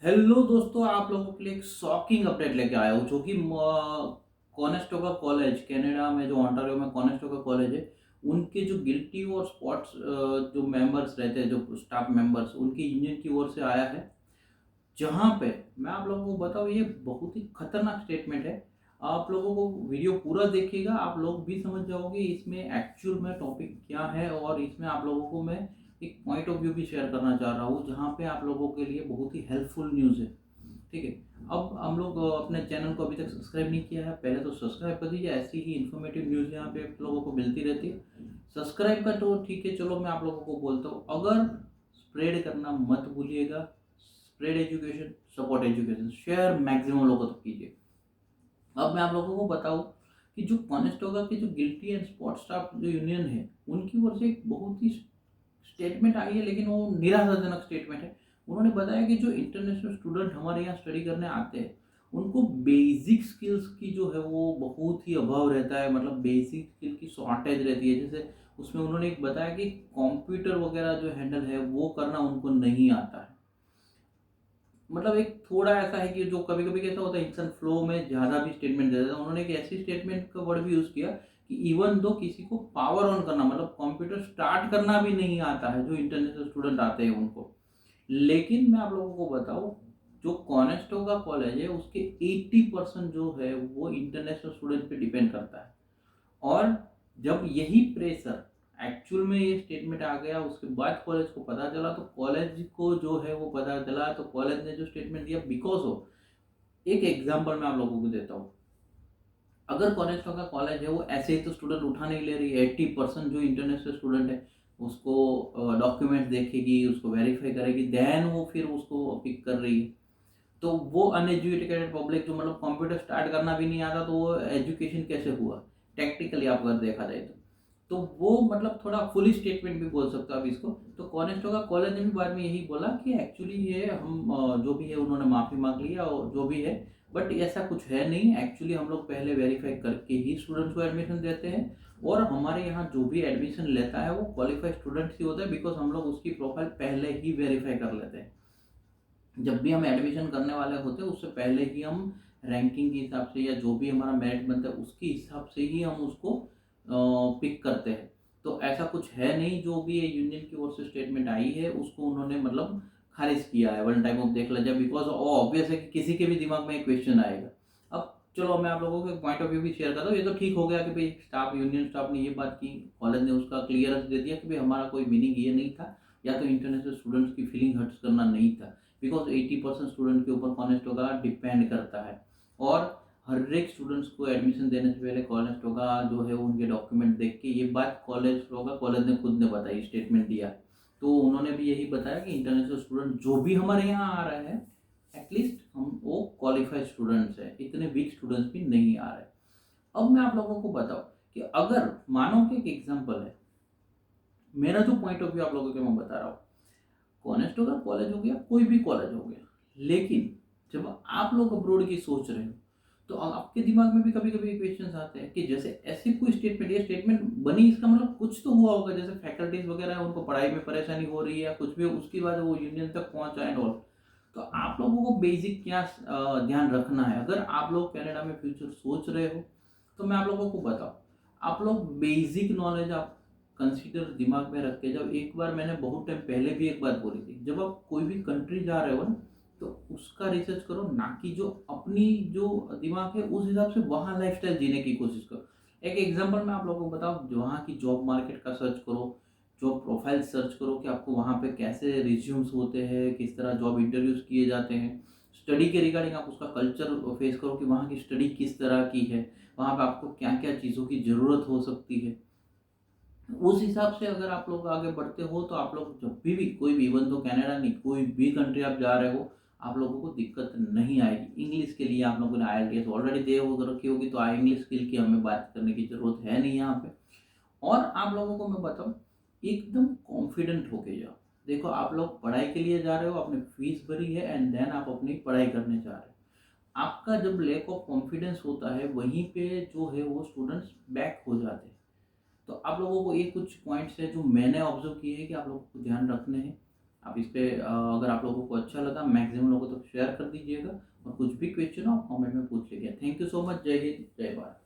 Hello दोस्तों, आप लोगों के लिए एक शॉकिंग अपडेट लेके आया हूँ जो कि कॉनेस्टोगा कॉलेज कनाडा में, जो ओंटारियो में कॉनेस्टोगा कॉलेज है, उनके जो गिल्टी और स्पॉट्स जो मेंबर्स रहते हैं, जो स्टाफ मेंबर्स, उनके यूनियन की ओर से आया है। जहाँ पे मैं आप लोगों को बताऊँ, ये बहुत ही खतरनाक स्टेटमेंट है। आप लोगों को वीडियो पूरा देखिएगा, आप लोग भी समझ जाओगे इसमें एक्चुअल में टॉपिक क्या है। और इसमें आप लोगों को मैं एक पॉइंट ऑफ व्यू भी शेयर करना चाह रहा हूँ, जहाँ पे आप लोगों के लिए बहुत ही हेल्पफुल न्यूज़ है। ठीक है। अब हम लोग अपने चैनल को अभी तक सब्सक्राइब नहीं किया है, पहले तो सब्सक्राइब कर दीजिए। ऐसी ही इन्फॉर्मेटिव न्यूज़ यहाँ पे आप लोगों को मिलती रहती है। सब्सक्राइब का तो ठीक है, चलो मैं आप लोगों को बोलता हूँ, अगर स्प्रेड करना मत भूलिएगा। Spread education, support education, share maximum लोगों तक कीजिए। अब मैं आप लोगों को बताऊं कि जो कॉनेस्टोगा की जो गिल्टी एंड स्पॉट स्टाफ जो यूनियन है, उनकी ओर से एक बहुत ही स्टेटमेंट आई है, लेकिन वो निराशाजनक स्टेटमेंट है। उन्होंने बताया कि जो इंटरनेशनल स्टूडेंट हमारे यहाँ स्टडी करने आते हैं, उनको बेसिक स्किल्स की जो है वो बहुत ही अभाव रहता है। मतलब बेसिक स्किल की शॉर्टेज रहती है। जैसे उसमें उन्होंने एक बताया कि कंप्यूटर वगैरह जो हैंडल है वो करना उनको नहीं आता है। मतलब एक थोड़ा ऐसा है कि जो कभी कभी कैसा होता है, इंसान फ्लो में ज़्यादा भी स्टेटमेंट दे देता है। उन्होंने एक ऐसी स्टेटमेंट का वर्ड भी यूज़ किया कि इवन दो किसी को पावर ऑन करना, मतलब कंप्यूटर स्टार्ट करना भी नहीं आता है, जो इंटरनेशनल स्टूडेंट आते हैं उनको। लेकिन मैं आप लोगों को बताऊं, जो कॉनेस्टोगा कॉलेज है उसके 80% जो है वो इंटरनेशनल स्टूडेंट पे डिपेंड करता है। और जब यही प्रेशर एक्चुअल में ये स्टेटमेंट आ गया, उसके बाद कॉलेज को पता चला, तो कॉलेज को जो है वो पता चला, तो कॉलेज ने जो स्टेटमेंट दिया, बिकॉज ऑफ एक एग्जांपल मैं आप लोगों को देता हूँ। अगर कॉलेज का कॉलेज है वो ऐसे ही तो स्टूडेंट उठा नहीं ले रही है। 80% जो इंटरनेशनल स्टूडेंट है उसको डॉक्यूमेंट देखेगी, उसको वेरीफाई करेगी, देन वो फिर उसको पिक कर रही है। तो वो अनएजुकेटेड पब्लिक, जो मतलब कंप्यूटर स्टार्ट करना भी नहीं आता, तो वो एजुकेशन कैसे हुआ? टेक्निकली आप अगर देखा जाए तो वो मतलब थोड़ा फुल स्टेटमेंट भी बोल सकते हो आप इसको। तो कॉनेस्टोगा कॉलेज ने भी बाद में यही बोला कि एक्चुअली ये हम जो भी है उन्होंने माफ़ी मांग लिया और जो भी है, बट ऐसा कुछ है नहीं। एक्चुअली हम लोग पहले वेरीफाई करके ही स्टूडेंट्स को एडमिशन देते हैं। और हमारे यहाँ जो भी एडमिशन लेता है वो क्वालिफाइड स्टूडेंट्स ही होता है, बिकॉज हम लोग उसकी प्रोफाइल पहले ही वेरीफाई कर लेते हैं। जब भी हम एडमिशन करने वाले होते हैं उससे पहले ही हम रैंकिंग के हिसाब से या जो भी हमारा मेरिट बनता है उसके हिसाब से ही हम उसको पिक करते हैं। तो ऐसा कुछ है नहीं। जो भी ये यूनियन की ओर से स्टेटमेंट आई है उसको उन्होंने मतलब खारिज किया है, वन टाइम ऑफ देख लिया, बिकॉज ऑब्वियस है कि किसी के भी दिमाग में एक क्वेश्चन आएगा। अब चलो मैं आप लोगों को एक पॉइंट ऑफ व्यू भी शेयर करता हूँ। ये तो ठीक हो गया कि भाई स्टाफ, यूनियन स्टाफ ने ये बात की, कॉलेज ने उसका क्लियरेंस दे दिया कि भाई हमारा कोई मीनिंग ये नहीं था, या तो इंटरनेशनल स्टूडेंट्स की फीलिंग हर्ट्स करना नहीं था। बिकॉज 80% स्टूडेंट के ऊपर कॉनेस्टोगा डिपेंड करता है। और हर एक स्टूडेंट्स को एडमिशन देने से पहले कॉलेस्टोगा जो है उनके डॉक्यूमेंट देख के, ये बात कॉलेस्टोगा कॉलेज ने खुद ने बताई, स्टेटमेंट दिया। तो उन्होंने भी यही बताया कि इंटरनेशनल स्टूडेंट जो भी हमारे यहाँ आ रहे हैं, एटलीस्ट हम वो क्वालिफाइड स्टूडेंट्स हैं, इतने वीक स्टूडेंट्स भी नहीं आ रहे। अब मैं आप लोगों को बताऊं कि अगर मानो कि एक एग्जांपल है, मेरा जो पॉइंट ऑफ व्यू आप लोगों के मैं बता रहा हूँ, कॉनेस्टोगा कॉलेज हो गया, कोई भी कॉलेज हो गया, लेकिन जब आप लोग अब्रोड की सोच रहे हो, तो आपके दिमाग में भी कभी कभी क्वेश्चन आते हैं कि जैसे ऐसी कोई स्टेटमेंट, ये स्टेटमेंट बनी, इसका मतलब कुछ तो हुआ होगा। जैसे फैकल्टीज वगैरह है, उनको पढ़ाई में परेशानी हो रही है या कुछ भी, उसकी वजह वो यूनियन तक पहुंचा एंड ऑल। तो आप लोगों को बेसिक क्या ध्यान रखना है, अगर आप लोग कनाडा में फ्यूचर सोच रहे हो, तो मैं आप लोगों को बताऊं, आप लोग बेसिक नॉलेज आप कंसीडर दिमाग में रख के, जब एक बार मैंने बहुत टाइम पहले भी एक बात बोली थी, जब आप कोई भी कंट्री जा रहे हो ना, तो उसका रिसर्च करो, ना कि जो अपनी जो दिमाग है उस हिसाब से वहाँ लाइफस्टाइल जीने की कोशिश करो। एक एग्जांपल मैं आप लोगों को बताऊं, वहाँ की जॉब मार्केट का सर्च करो, जॉब प्रोफाइल सर्च करो कि आपको वहाँ पे कैसे रिज्यूम्स होते हैं, किस तरह जॉब इंटरव्यूज किए जाते हैं। स्टडी के रिगार्डिंग आप उसका कल्चर फेस करो कि वहाँ की स्टडी किस तरह की है, वहाँ पे आपको क्या क्या चीज़ों की ज़रूरत हो सकती है। उस हिसाब से अगर आप लोग आगे बढ़ते हो, तो आप लोग जब भी कोई भी, इवन तो कनाडा नहीं, कोई भी कंट्री आप जा रहे हो, आप लोगों को दिक्कत नहीं आएगी। इंग्लिश के लिए आप लोगों ने IELTS ऑलरेडी दे हो रखी होगी, तो इंग्लिश स्किल की हमें बात करने की ज़रूरत है नहीं यहाँ पे। और आप लोगों को मैं बताऊँ, एकदम कॉन्फिडेंट होके जाओ। देखो, आप लोग पढ़ाई के लिए जा रहे हो, आपने फीस भरी है, एंड देन आप अपनी पढ़ाई करने जा रहे हो। आपका जब लैक ऑफ कॉन्फिडेंस होता है, वहीं पे जो है वो स्टूडेंट्स बैक हो जाते हैं। तो आप लोगों को ये कुछ पॉइंट्स है जो मैंने ऑब्जर्व किए हैं कि आप लोगों को ध्यान रखने हैं। आप इस पे अगर आप लोगों को अच्छा लगा, मैक्सिमम लोगों तक शेयर कर दीजिएगा, और कुछ भी क्वेश्चन हो आप कमेंट में पूछ लीजिए। Thank you so much. जय हिंद, जय भारत।